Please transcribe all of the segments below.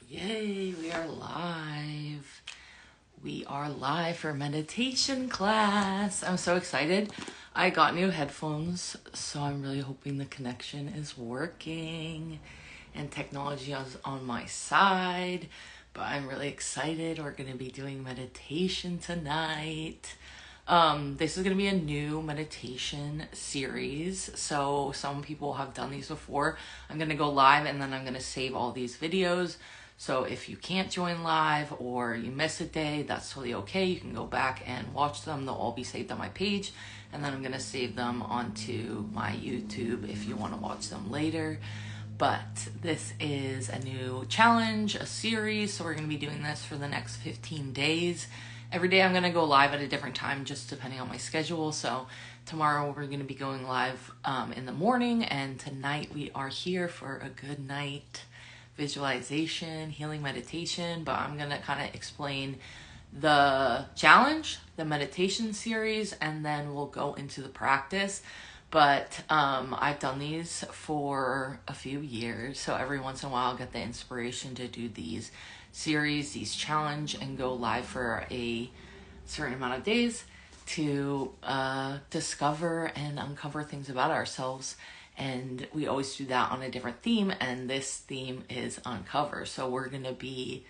Yay, we are live. We are live for meditation class. I'm so excited. I got new headphones, so I'm really hoping the connection is working and technology is on my side. But I'm really excited. We're going to be doing meditation tonight. This is going to be a new meditation series. So some people have done these before. I'm going to go live and then I'm going to save all these videos. So if you can't join live or you miss a day, that's totally okay. You can go back and watch them. They'll all be saved on my page. And then I'm going to save them onto my YouTube if you want to watch them later. But this is a new challenge, a series. So we're going to be doing this for the next 15 days. Every day I'm going to go live at a different time, just depending on my schedule. So tomorrow we're going to be going live in the morning. And tonight we are here for a good night visualization, healing meditation. But I'm going to kind of explain the challenge, the meditation series, and then we'll go into the practice. But I've done these for a few years, so every once in a while I'll get the inspiration to do these series, these challenge, and go live for a certain amount of days to discover and uncover things about ourselves. And we always do that on a different theme, and this theme is uncover. So we're going to be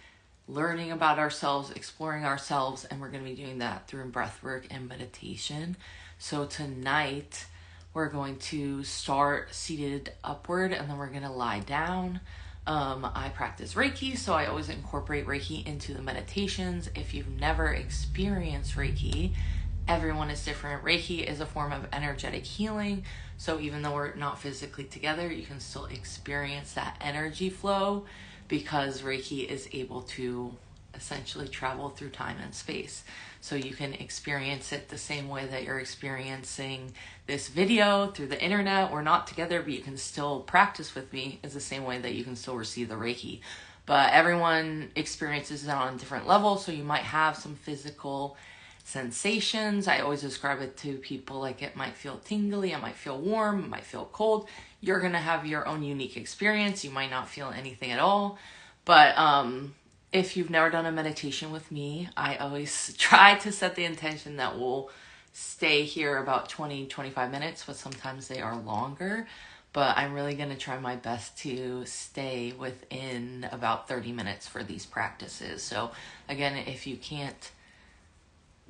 learning about ourselves, exploring ourselves, and we're going to be doing that through breath work and meditation. So tonight we're going to start seated upward, and then we're going to lie down. I practice Reiki, so I always incorporate Reiki into the meditations. If you've never experienced Reiki, everyone is different. Reiki is a form of energetic healing. So even though we're not physically together, you can still experience that energy flow because Reiki is able to essentially travel through time and space. So you can experience it the same way that you're experiencing this video through the internet. We're not together, but you can still practice with me is the same way that you can still receive the Reiki. But everyone experiences it on a different level. So you might have some physical sensations. I always describe it to people like it might feel tingly, it might feel warm, it might feel cold. You're going to have your own unique experience. You might not feel anything at all. But if you've never done a meditation with me, I always try to set the intention that we'll stay here about 20-25 minutes, but sometimes they are longer. But I'm really going to try my best to stay within about 30 minutes for these practices. So again, if you can't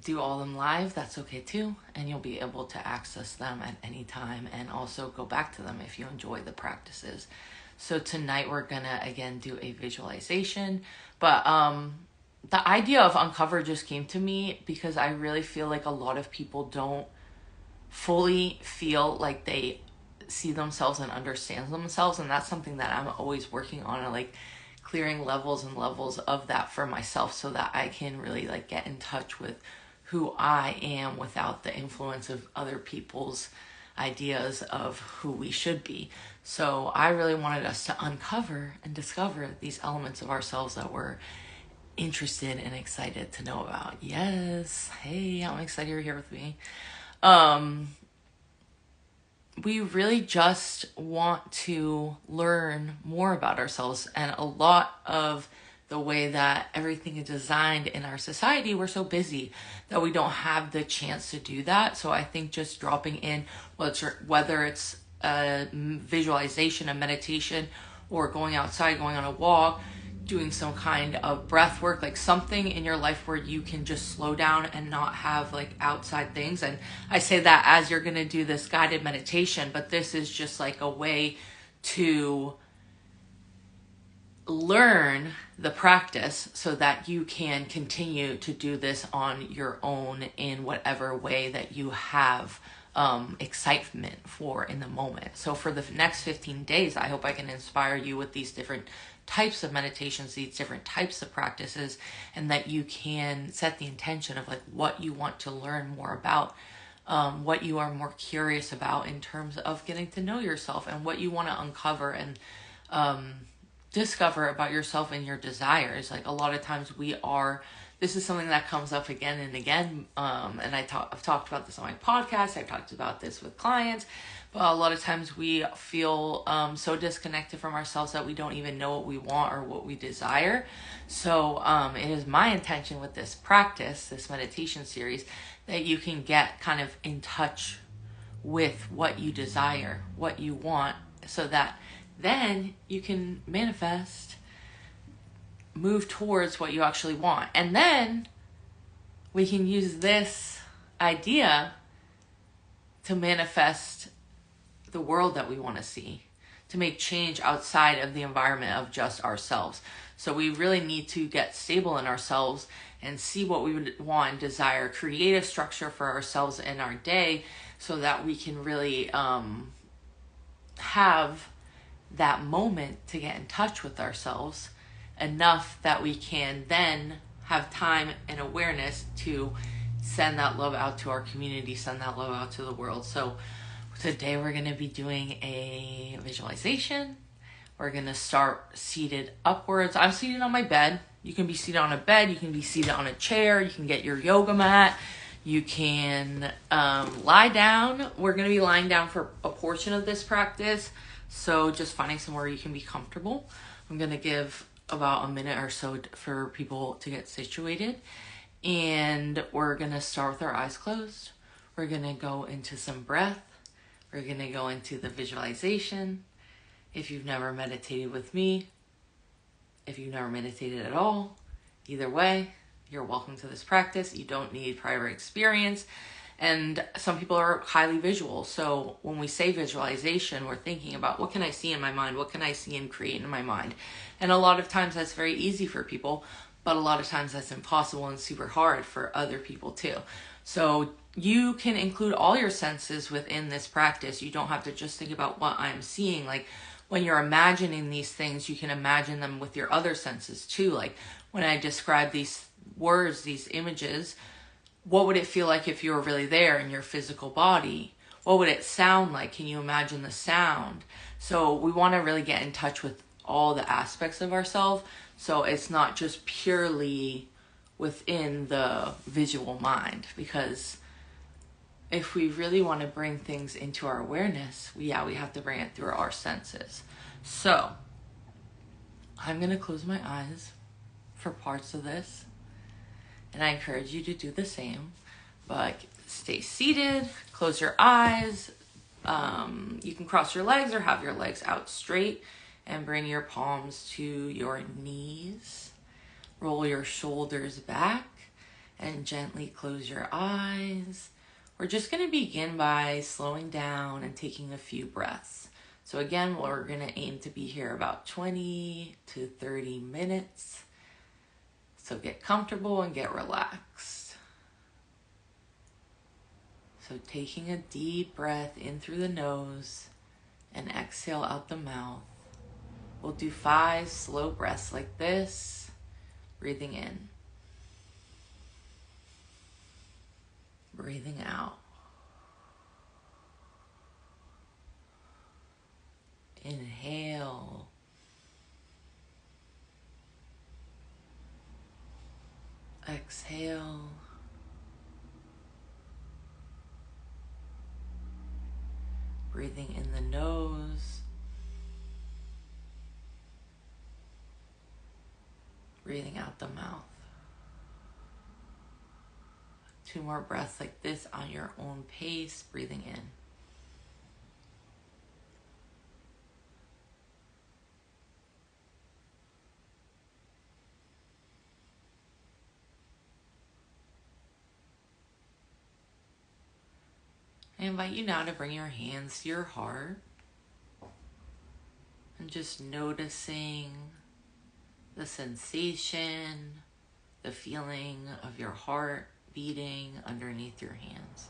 do all of them live, that's okay too, and you'll be able to access them at any time and also go back to them if you enjoy the practices. So tonight we're gonna again do a visualization, but the idea of uncover just came to me because I really feel like a lot of people don't fully feel like they see themselves and understand themselves, and that's something that I'm always working on, like clearing levels and levels of that for myself so that I can really like get in touch with who I am without the influence of other people's ideas of who we should be. So I really wanted us to uncover and discover these elements of ourselves that we're interested and excited to know about. Yes. Hey, I'm excited you're here with me. We really just want to learn more about ourselves, and a lot of the way that everything is designed in our society, we're so busy that we don't have the chance to do that. So I think just dropping in, whether it's a visualization, a meditation, or going outside, going on a walk, doing some kind of breath work, like something in your life where you can just slow down and not have like outside things. And I say that as you're going to do this guided meditation, but this is just like a way to learn the practice so that you can continue to do this on your own in whatever way that you have excitement for in the moment. So for the next 15 days, I hope I can inspire you with these different types of meditations, these different types of practices, and that you can set the intention of like what you want to learn more about, what you are more curious about in terms of getting to know yourself, and what you want to uncover and discover about yourself and your desires. Like a lot of times we are this is something that comes up again and again. And I've talked about this on my podcast. I've talked about this with clients. But a lot of times we feel so disconnected from ourselves that we don't even know what we want or what we desire. So it is my intention with this practice, this meditation series, that you can get kind of in touch with what you desire, what you want, so that then you can manifest, move towards what you actually want. And then we can use this idea to manifest the world that we want to see, to make change outside of the environment of just ourselves. So we really need to get stable in ourselves and see what we would want and desire, create a structure for ourselves in our day so that we can really have that moment to get in touch with ourselves enough that we can then have time and awareness to send that love out to our community, send that love out to the world. So today we're going to be doing a visualization. We're going to start seated upwards. I'm seated on my bed. You can be seated on a bed. You can be seated on a chair. You can get your yoga mat. You can lie down. We're going to be lying down for a portion of this practice. So just finding somewhere you can be comfortable. I'm going to give about a minute or so for people to get situated. And we're going to start with our eyes closed. We're going to go into some breath. We're going to go into the visualization. If you've never meditated with me, if you've never meditated at all, either way, you're welcome to this practice. You don't need prior experience. And some people are highly visual. So when we say visualization, we're thinking about what can I see in my mind? What can I see and create in my mind? And a lot of times that's very easy for people, but a lot of times that's impossible and super hard for other people too. So you can include all your senses within this practice. You don't have to just think about what I'm seeing. Like when you're imagining these things, you can imagine them with your other senses too. Like when I describe these words, these images, what would it feel like if you were really there in your physical body? What would it sound like? Can you imagine the sound? So we want to really get in touch with all the aspects of ourselves. So it's not just purely within the visual mind, because if we really want to bring things into our awareness, we have to bring it through our senses. So I'm going to close my eyes for parts of this, and I encourage you to do the same, but stay seated, close your eyes. You can cross your legs or have your legs out straight and bring your palms to your knees. Roll your shoulders back and gently close your eyes. We're just going to begin by slowing down and taking a few breaths. So again, we're going to aim to be here about 20 to 30 minutes. So get comfortable and get relaxed. So taking a deep breath in through the nose and exhale out the mouth. We'll do 5 slow breaths like this. Breathing in. Breathing out. Inhale. Exhale. Breathing in the nose. Breathing out the mouth. 2 more breaths like this on your own pace, breathing in. I invite you now to bring your hands to your heart and just noticing the sensation, the feeling of your heart beating underneath your hands.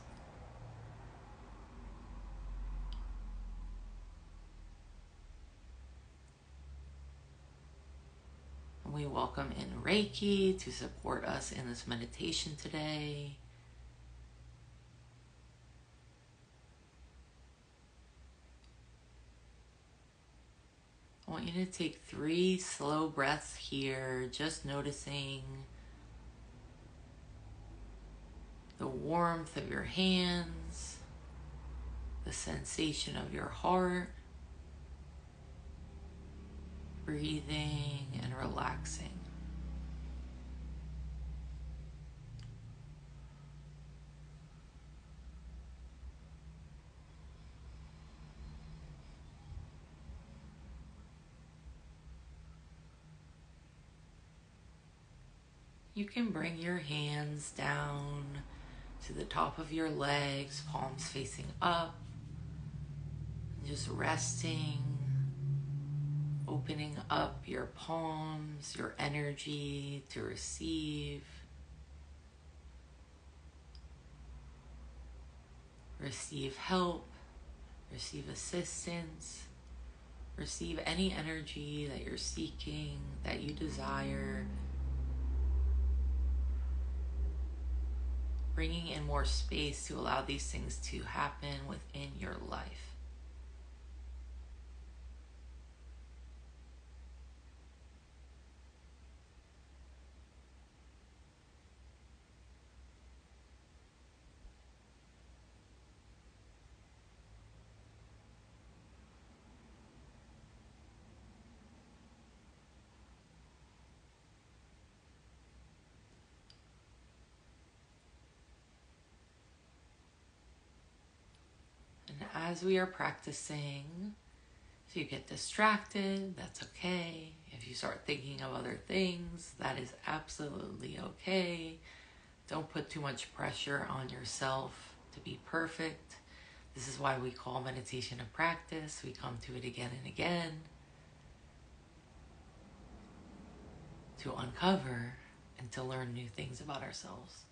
And we welcome in Reiki to support us in this meditation today. I want you to take 3 slow breaths here, just noticing the warmth of your hands, the sensation of your heart, breathing and relaxing. You can bring your hands down to the top of your legs, palms facing up, just resting, opening up your palms, your energy to receive help, receive assistance, receive any energy that you're seeking, that you desire, bringing in more space to allow these things to happen within your life. And as we are practicing, if you get distracted, that's okay. If you start thinking of other things, that is absolutely okay. Don't put too much pressure on yourself to be perfect. This is why we call meditation a practice. We come to it again and again to uncover and to learn new things about ourselves.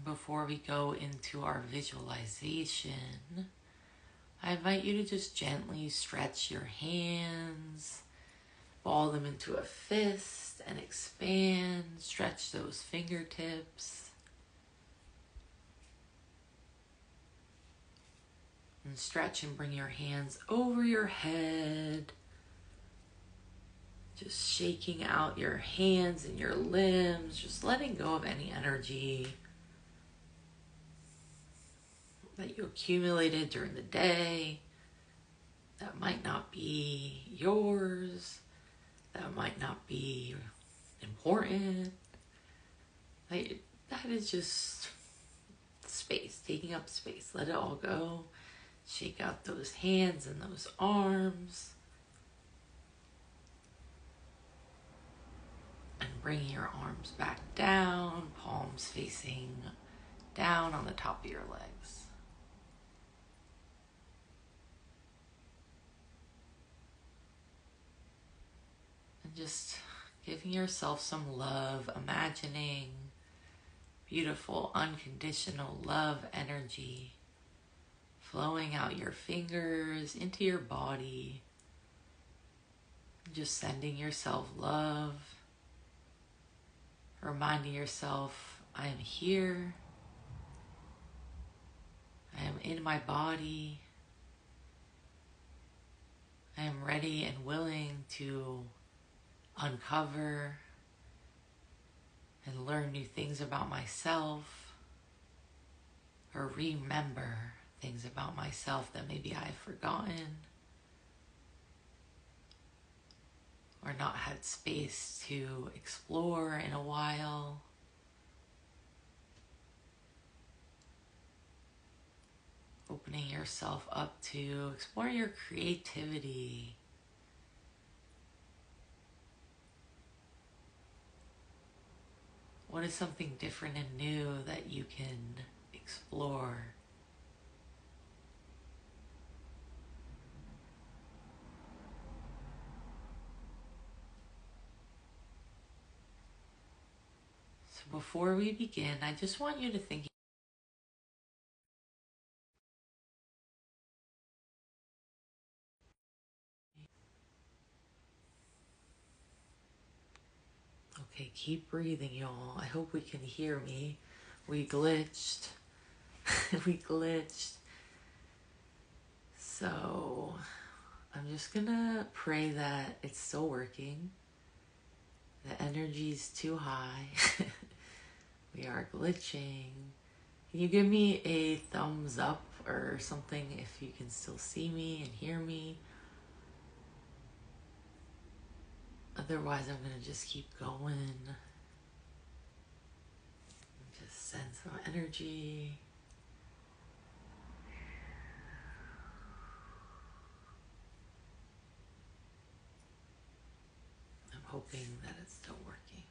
Before we go into our visualization, I invite you to just gently stretch your hands, ball them into a fist and expand, stretch those fingertips. And stretch and bring your hands over your head, just shaking out your hands and your limbs, just letting go of any energy that you accumulated during the day that might not be yours, that might not be important. That is just space, taking up space. Let it all go. Shake out those hands and those arms. And bring your arms back down, palms facing down on the top of your legs. And just giving yourself some love, imagining beautiful, unconditional love energy flowing out your fingers into your body. Just sending yourself love, reminding yourself, I am here, I am in my body, I am ready and willing to uncover and learn new things about myself, or remember things about myself that maybe I've forgotten or not had space to explore in a while. Opening yourself up to explore your creativity. What is something different and new that you can explore? So before we begin, I just want you to think. Okay, keep breathing, y'all. I hope we can hear me. We glitched. We glitched. So I'm just gonna pray that it's still working. The energy's too high. We are glitching. Can you give me a thumbs up or something if you can still see me and hear me? Otherwise, I'm gonna just keep going. Just send some energy. I'm hoping that it's still working.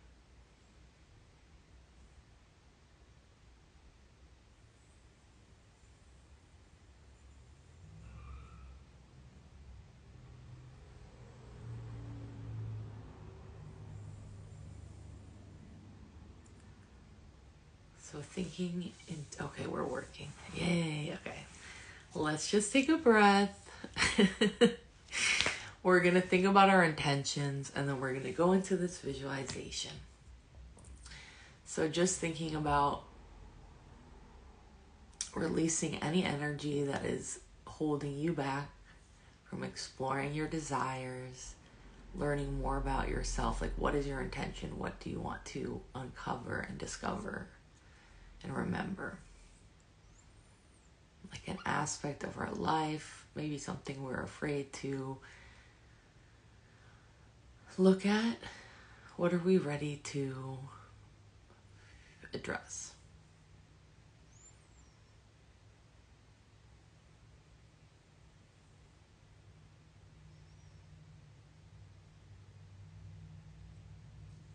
So thinking, okay, we're working. Yay, okay. Let's just take a breath. We're going to think about our intentions and then we're going to go into this visualization. So just thinking about releasing any energy that is holding you back from exploring your desires, learning more about yourself. Like, what is your intention? What do you want to uncover and discover and remember? Like an aspect of our life, maybe something we're afraid to look at. What are we ready to address?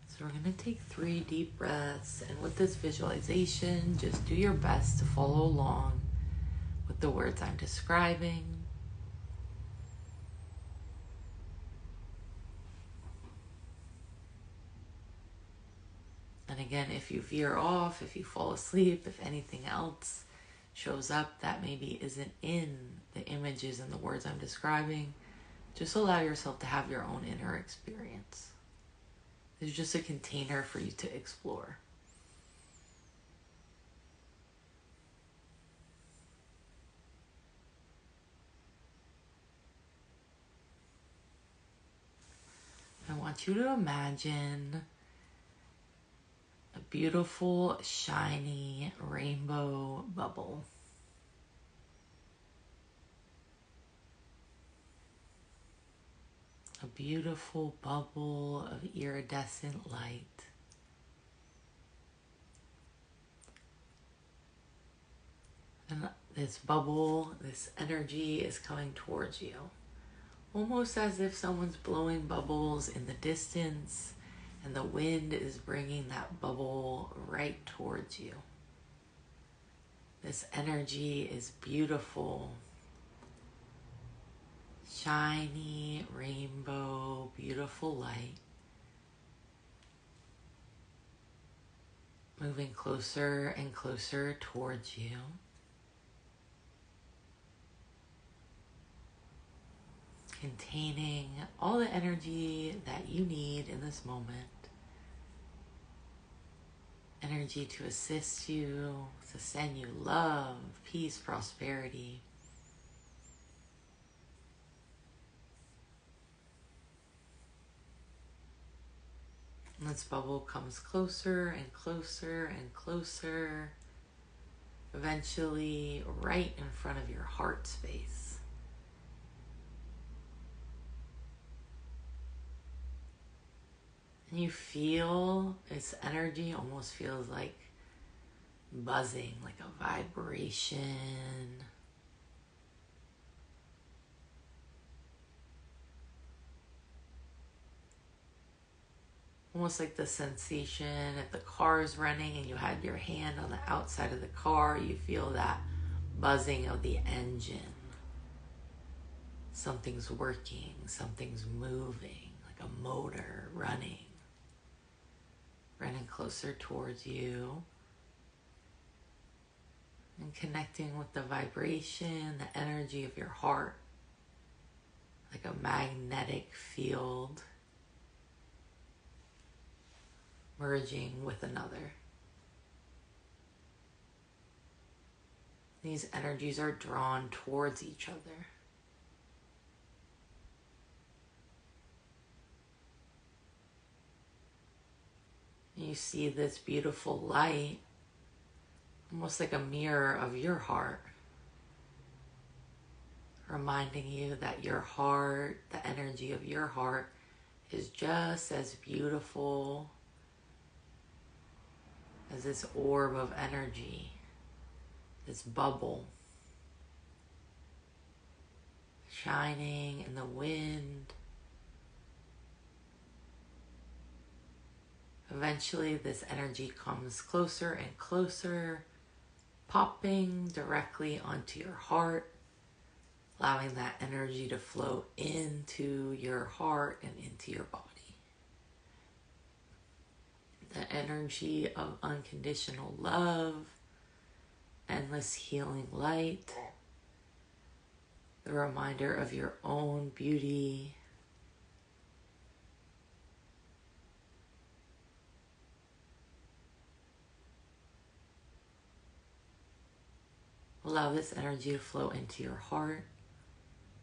So we're going to take 3 deep breaths, and with this visualization, just do your best to follow along with the words I'm describing. And again, if you veer off, if you fall asleep, if anything else shows up that maybe isn't in the images and the words I'm describing, just allow yourself to have your own inner experience. There's just a container for you to explore. I want you to imagine a beautiful, shiny rainbow bubble. A beautiful bubble of iridescent light. And this bubble, this energy is coming towards you. Almost as if someone's blowing bubbles in the distance and the wind is bringing that bubble right towards you. This energy is beautiful, shiny, rainbow, beautiful light. Moving closer and closer towards you. Containing all the energy that you need in this moment. Energy to assist you, to send you love, peace, prosperity. And this bubble comes closer and closer and closer, eventually right in front of your heart space. And you feel its energy almost feels like buzzing, like a vibration. Almost like the sensation if the car is running and you had your hand on the outside of the car, you feel that buzzing of the engine. Something's working, something's moving, like a motor running closer towards you. And connecting with the vibration, the energy of your heart, like a magnetic field. Merging with another. These energies are drawn towards each other. You see this beautiful light, almost like a mirror of your heart, reminding you that your heart, the energy of your heart, is just as beautiful as this orb of energy, this bubble, shining in the wind. Eventually, this energy comes closer and closer, popping directly onto your heart, allowing that energy to flow into your heart and into your body. The energy of unconditional love, endless healing light, the reminder of your own beauty. Allow this energy to flow into your heart.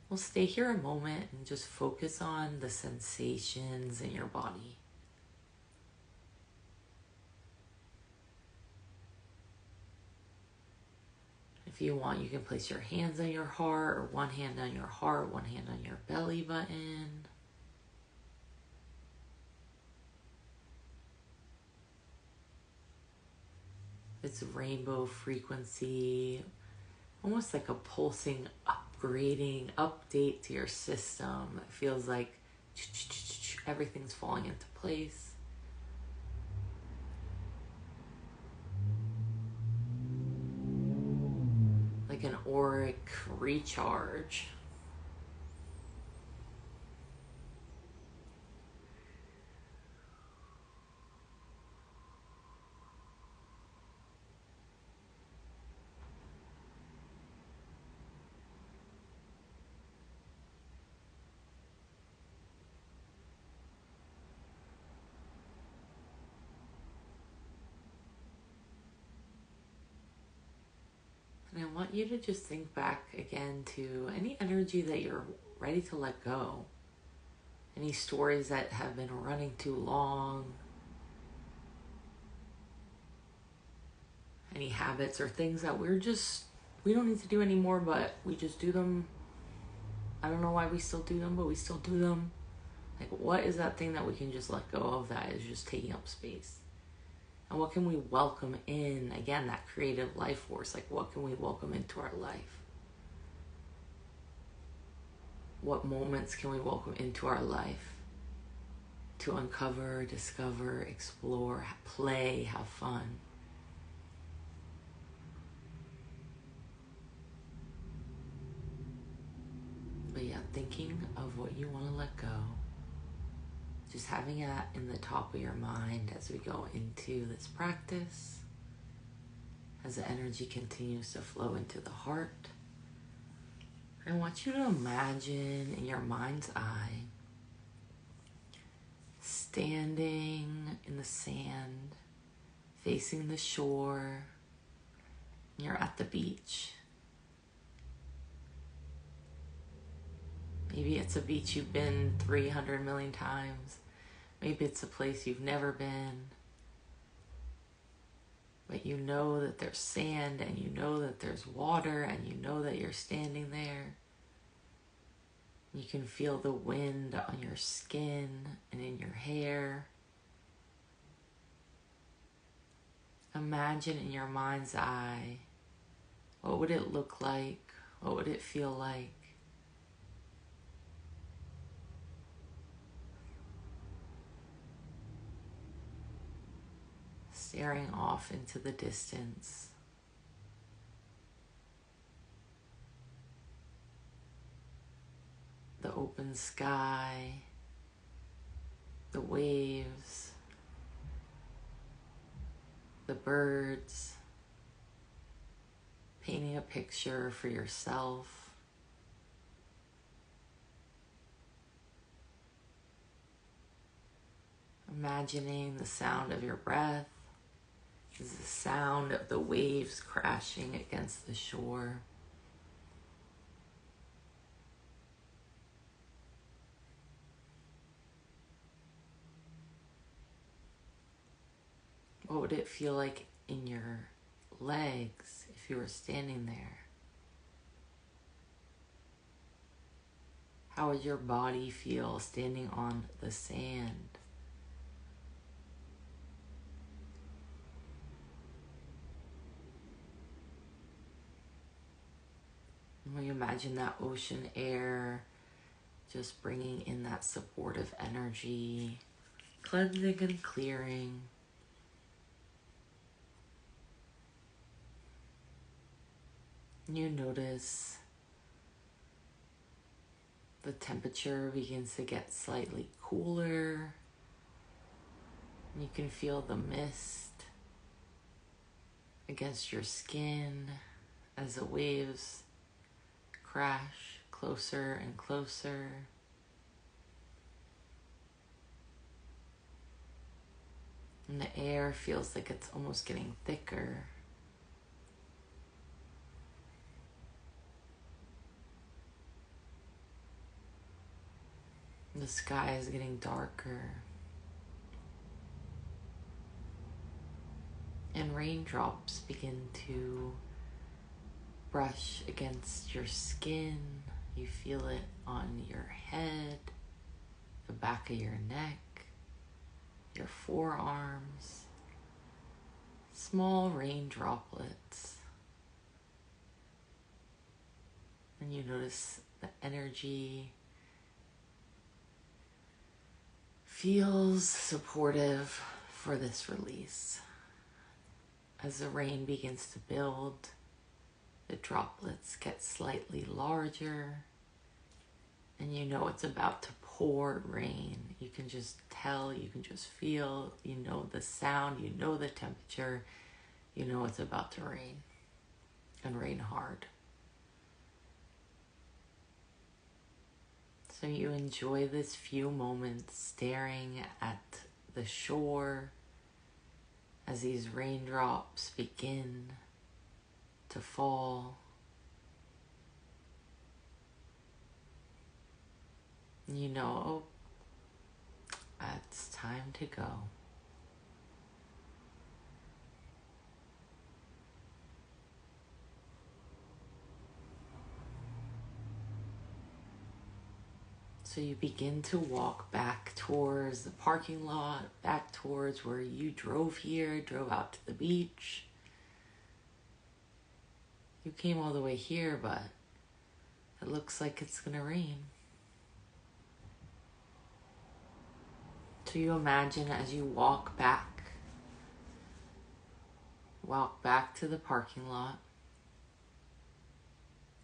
We'll stay here a moment and just focus on the sensations in your body. If you want, you can place your hands on your heart, or one hand on your heart, one hand on your belly button. It's rainbow frequency, almost like a pulsing, upgrading, update to your system. It feels like everything's falling into place. Like an auric recharge. And I want you to just think back again to any energy that you're ready to let go. Any stories that have been running too long. Any habits or things that we don't need to do anymore, but we just do them. I don't know why we still do them, but we still do them. Like, what is that thing that we can just let go of that is just taking up space? And what can we welcome in? Again, that creative life force. Like, what can we welcome into our life? What moments can we welcome into our life to uncover, discover, explore, play, have fun? But yeah, thinking of what you want to let go. Just having that in the top of your mind as we go into this practice, as the energy continues to flow into the heart. I want you to imagine in your mind's eye, standing in the sand, facing the shore. You're at the beach. Maybe it's a beach you've been 300 million times. Maybe it's a place you've never been. But you know that there's sand, and you know that there's water, and you know that you're standing there. You can feel the wind on your skin and in your hair. Imagine in your mind's eye, what would it look like? What would it feel like? Staring off into the distance. The open sky, the waves, the birds, painting a picture for yourself. Imagining the sound of your breath is the sound of the waves crashing against the shore. would it feel like in your legs if you were standing there? How would your body feel standing on the sand? And when you imagine that ocean air just bringing in that supportive energy, cleansing and clearing. You notice the temperature begins to get slightly cooler. You can feel the mist against your skin as the waves crash closer and closer. And the air feels like it's almost getting thicker. The sky is getting darker. And raindrops begin to brush against your skin. You feel it on your head, the back of your neck, your forearms. Small rain droplets. And you notice the energy feels supportive for this release. As the rain begins to build, the droplets get slightly larger, and you know it's about to pour rain. You can just tell, you can just feel, you know the sound, you know the temperature, you know it's about to rain, and rain hard. So you enjoy this few moments staring at the shore as these raindrops begin to fall. You know, it's time to go. So you begin to walk back towards the parking lot, back towards where you drove here, drove out to the beach. You came all the way here, but it looks like it's gonna rain. So you imagine as you walk back to the parking lot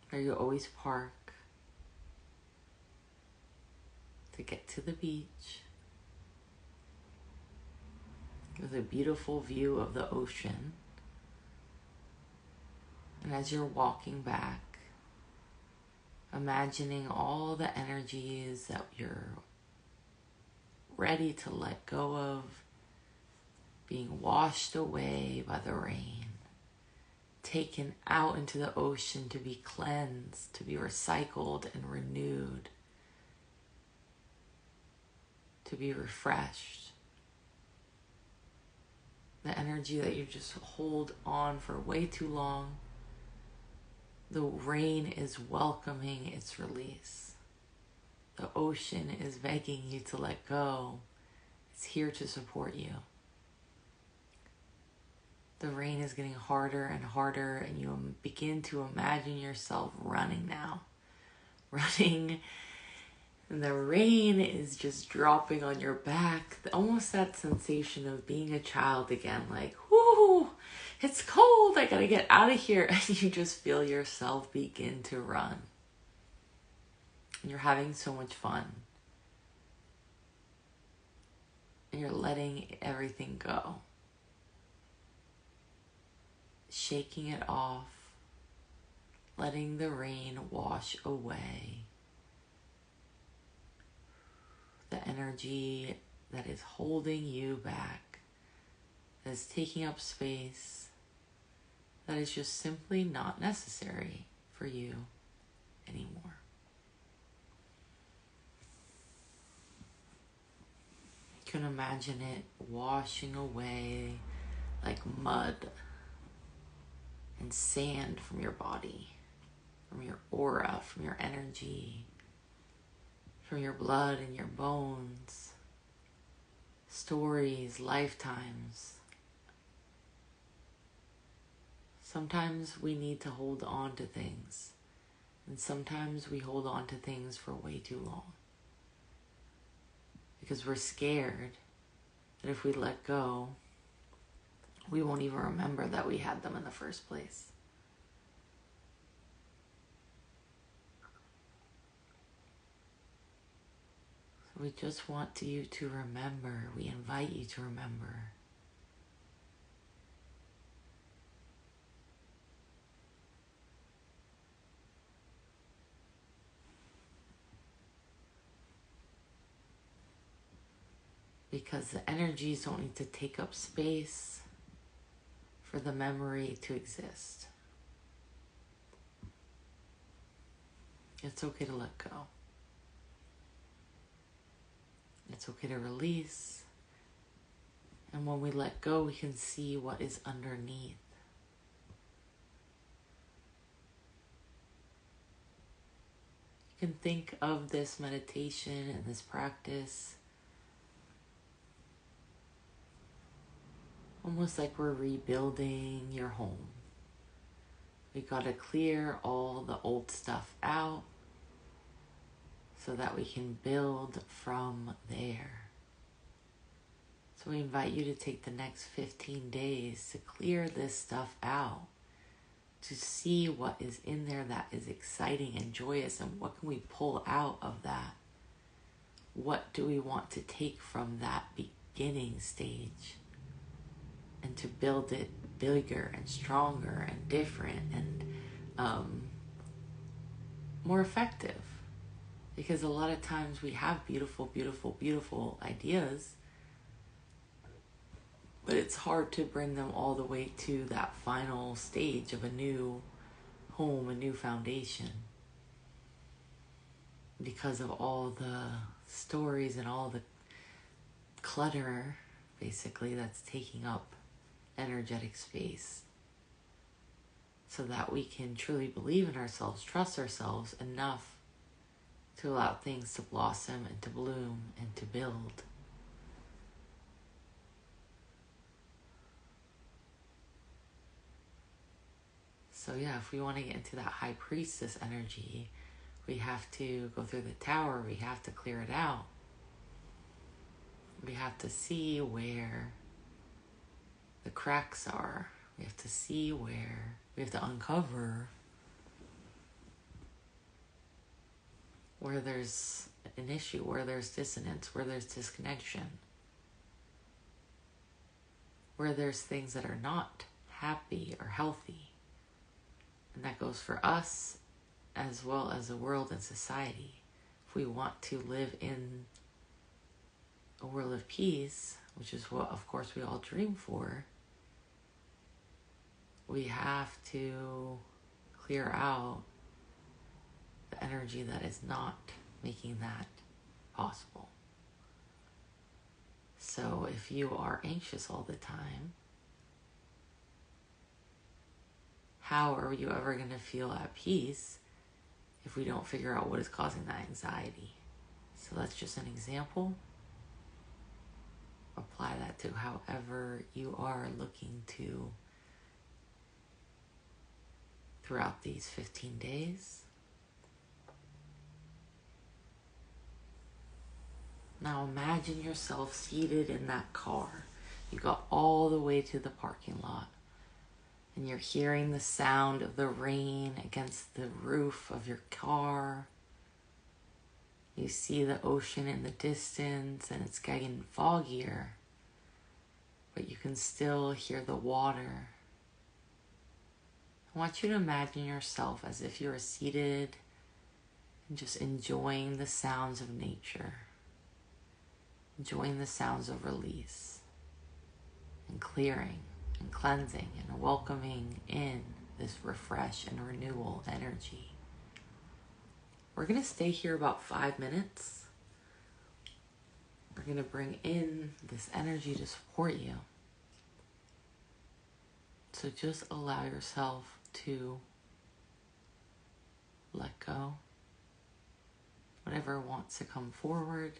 where you always park to get to the beach with a beautiful view of the ocean. And as you're walking back, imagining all the energies that you're ready to let go of, being washed away by the rain, taken out into the ocean to be cleansed, to be recycled and renewed, to be refreshed. The energy that you just hold on for way too long, the rain is welcoming its release. The ocean is begging you to let go. It's here to support you. The rain is getting harder and harder, and you begin to imagine yourself running now. Running, and the rain is just dropping on your back. Almost that sensation of being a child again, like, whoo, it's cold, I gotta get out of here. And you just feel yourself begin to run. And you're having so much fun. And you're letting everything go. Shaking it off. Letting the rain wash away the energy that is holding you back, that is taking up space, that is just simply not necessary for you anymore. You can imagine it washing away like mud and sand from your body, from your aura, from your energy, from your blood and your bones, stories, lifetimes. Sometimes we need to hold on to things, and sometimes we hold on to things for way too long because we're scared that if we let go, we won't even remember that we had them in the first place. So we just want you to remember. We invite you to remember. Because the energies don't need to take up space for the memory to exist. It's okay to let go. It's okay to release. And when we let go, we can see what is underneath. You can think of this meditation and this practice almost like we're rebuilding your home. We gotta clear all the old stuff out so that we can build from there. So we invite you to take the next 15 days to clear this stuff out, to see what is in there that is exciting and joyous, and what can we pull out of that? What do we want to take from that beginning stage and to build it bigger and stronger and different and more effective? Because a lot of times we have beautiful, beautiful, beautiful ideas, but it's hard to bring them all the way to that final stage of a new home, a new foundation, because of all the stories and all the clutter, basically, that's taking up energetic space, so that we can truly believe in ourselves, trust ourselves enough to allow things to blossom and to bloom and to build. So yeah, if we want to get into that high priestess energy, we have to go through the tower, we have to clear it out. We have to see where the cracks are. We have to see where, we have to uncover where there's an issue, where there's dissonance, where there's disconnection, where there's things that are not happy or healthy. And that goes for us as well as the world and society. If we want to live in a world of peace, which is what, of course, we all dream for, we have to clear out the energy that is not making that possible. So if you are anxious all the time, how are you ever going to feel at peace if we don't figure out what is causing that anxiety? So that's just an example. Apply that to however you are looking to throughout these 15 days. Now imagine yourself seated in that car. You got all the way to the parking lot, and you're hearing the sound of the rain against the roof of your car. You see the ocean in the distance, and it's getting foggier, but you can still hear the water. I want you to imagine yourself as if you were seated and just enjoying the sounds of nature, enjoying the sounds of release and clearing and cleansing and welcoming in this refresh and renewal energy. We're going to stay here about 5 minutes. We're going to bring in this energy to support you. So just allow yourself to let go. Whatever wants to come forward,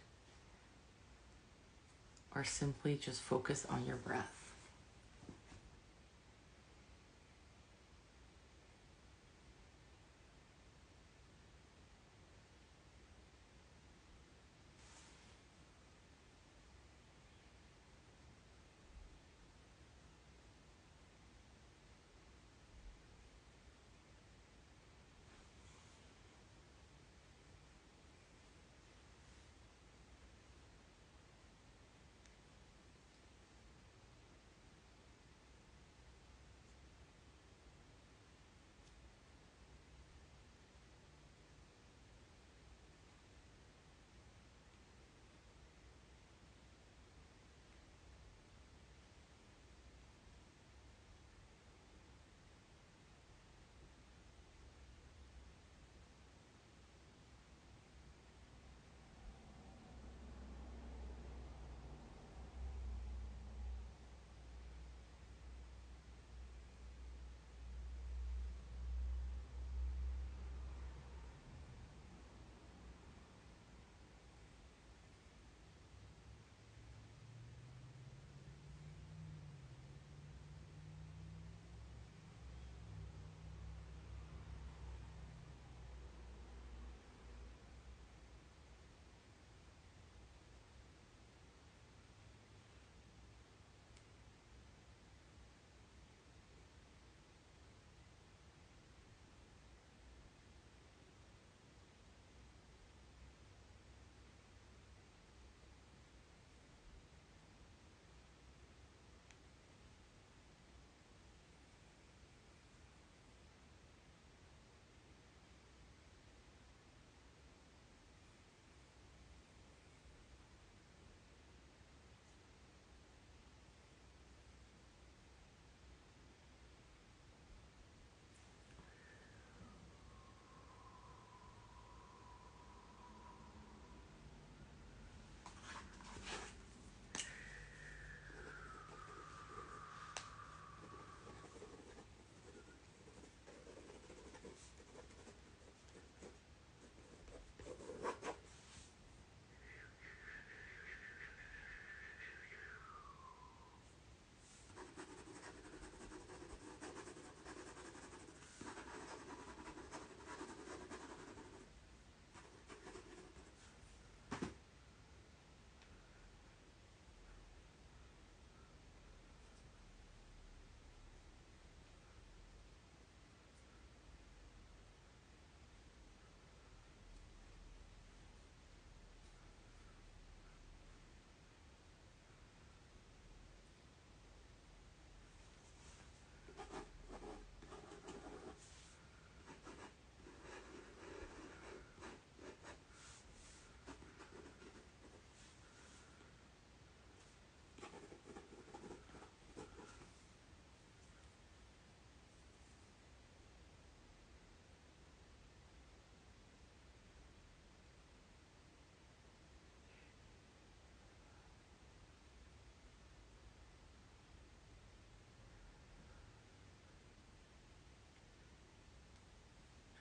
or simply just focus on your breath.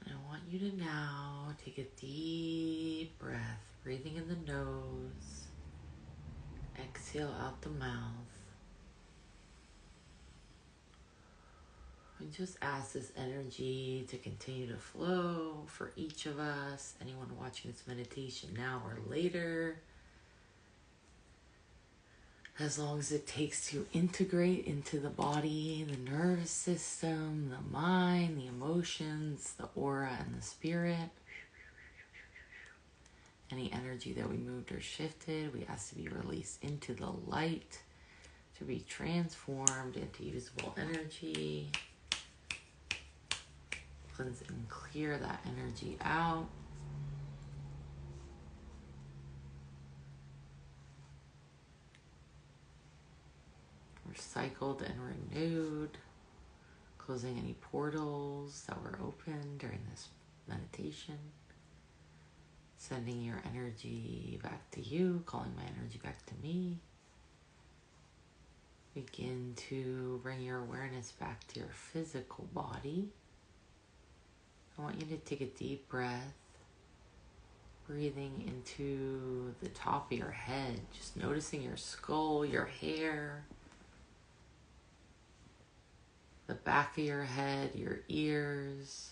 I want you to now take a deep breath, breathing in the nose, exhale out the mouth. And just ask this energy to continue to flow for each of us, anyone watching this meditation now or later, as long as it takes to integrate into the body, the nervous system, the mind, the emotions, the aura, and the spirit. Any energy that we moved or shifted, we ask to be released into the light, to be transformed into usable energy. Cleanse and clear that energy out. Recycled and renewed, closing any portals that were open during this meditation, sending your energy back to you, calling my energy back to me. Begin to bring your awareness back to your physical body. I want you to take a deep breath, breathing into the top of your head, just noticing your skull, your hair, the back of your head, your ears.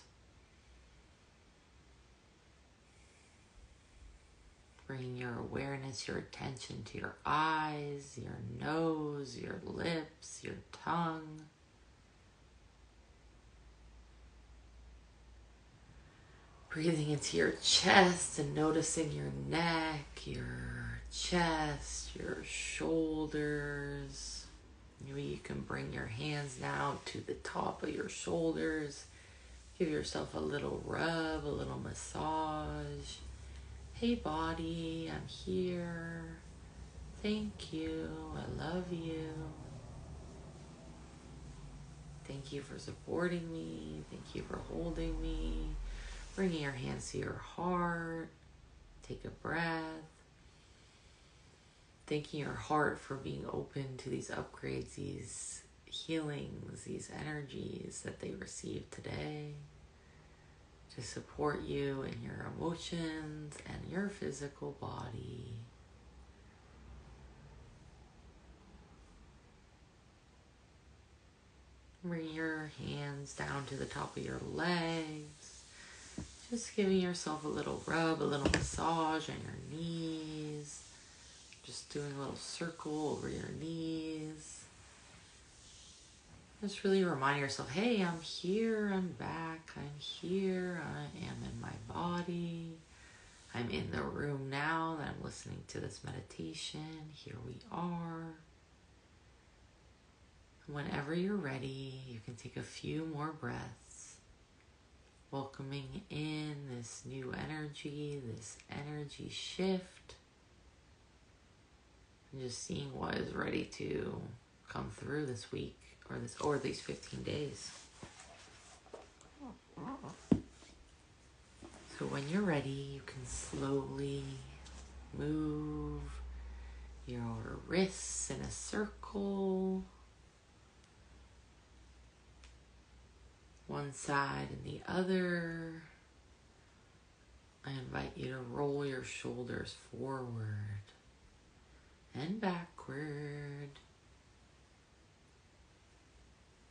Bringing your awareness, your attention to your eyes, your nose, your lips, your tongue. Breathing into your chest and noticing your neck, your chest, your shoulders. Maybe you can bring your hands now to the top of your shoulders. Give yourself a little rub, a little massage. Hey body, I'm here. Thank you. I love you. Thank you for supporting me. Thank you for holding me. Bringing your hands to your heart. Take a breath. Thanking your heart for being open to these upgrades, these healings, these energies that they received today to support you in your emotions and your physical body. Bring your hands down to the top of your legs. Just giving yourself a little rub, a little massage on your knees. Just doing a little circle over your knees. Just really remind yourself, hey, I'm here, I'm back, I'm here, I am in my body. I'm in the room now that I'm listening to this meditation. Here we are. Whenever you're ready, you can take a few more breaths, welcoming in this new energy, this energy shift, and just seeing what is ready to come through this week or these 15 days. So when you're ready, you can slowly move your wrists in a circle, one side and the other. I invite you to roll your shoulders forward and backward,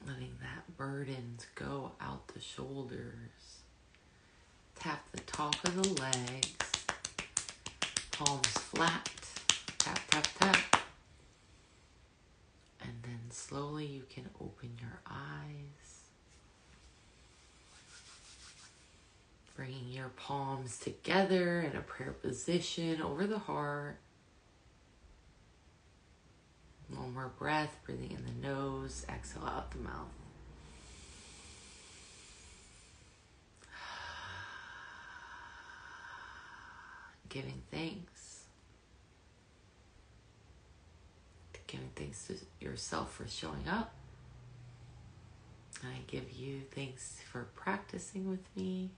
letting that burden go out the shoulders. Tap the top of the legs, palms flat, tap, tap, tap. And then slowly you can open your eyes. Bringing your palms together in a prayer position over the heart. One more breath, breathing in the nose, exhale out the mouth. Giving thanks. Giving thanks to yourself for showing up. I give you thanks for practicing with me.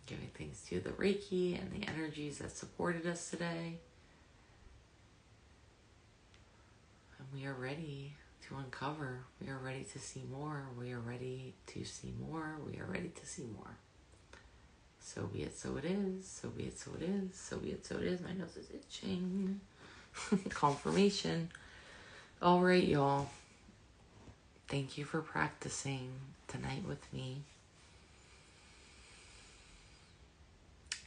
Giving thanks to the Reiki and the energies that supported us today. And we are ready to uncover. We are ready to see more. We are ready to see more. We are ready to see more. So be it, so it is. So be it, so it is. So be it, so it is. My nose is itching. Confirmation. All right, y'all. Thank you for practicing tonight with me.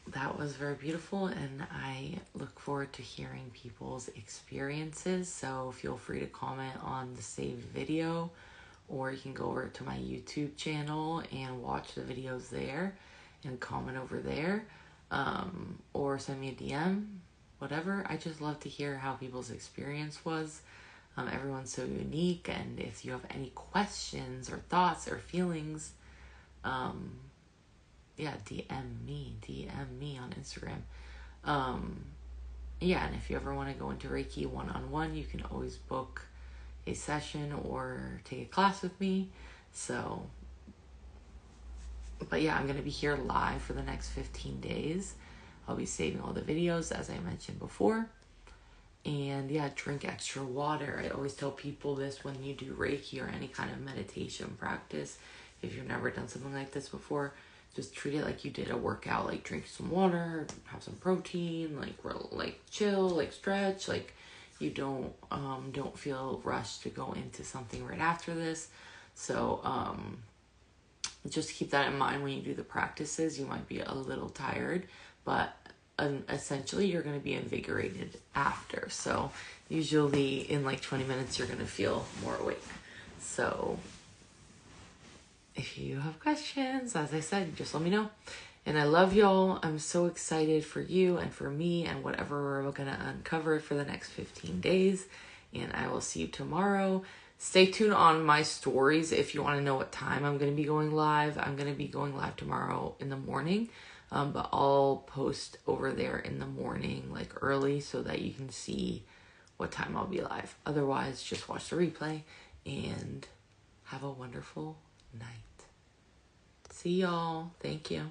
That was very beautiful, and I look forward to hearing people's experiences. So feel free to comment on the saved video, or you can go over to my YouTube channel and watch the videos there and comment over there, or send me a DM, whatever. I just love to hear how people's experience was. Everyone's so unique, and if you have any questions or thoughts or feelings, DM me on Instagram. And if you ever want to go into Reiki one-on-one, you can always book a session or take a class with me. I'm going to be here live for the next 15 days. I'll be saving all the videos, as I mentioned before. And yeah, drink extra water. I always tell people this when you do Reiki or any kind of meditation practice. If you've never done something like this before, just treat it like you did a workout. Like drink some water, have some protein, like chill, like stretch. Like you don't feel rushed to go into something right after this. So just keep that in mind when you do the practices. You might be a little tired, but essentially you're going to be invigorated after. So usually in like 20 minutes you're going to feel more awake. So if you have questions, as I said, just let me know. And I love y'all. I'm so excited for you and for me and whatever we're going to uncover for the next 15 days. And I will see you tomorrow. Stay tuned on my stories if you want to know what time I'm going to be going live. I'm going to be going live tomorrow in the morning. But I'll post over there in the morning, like early, so that you can see what time I'll be live. Otherwise, just watch the replay and have a wonderful night. See y'all. Thank you.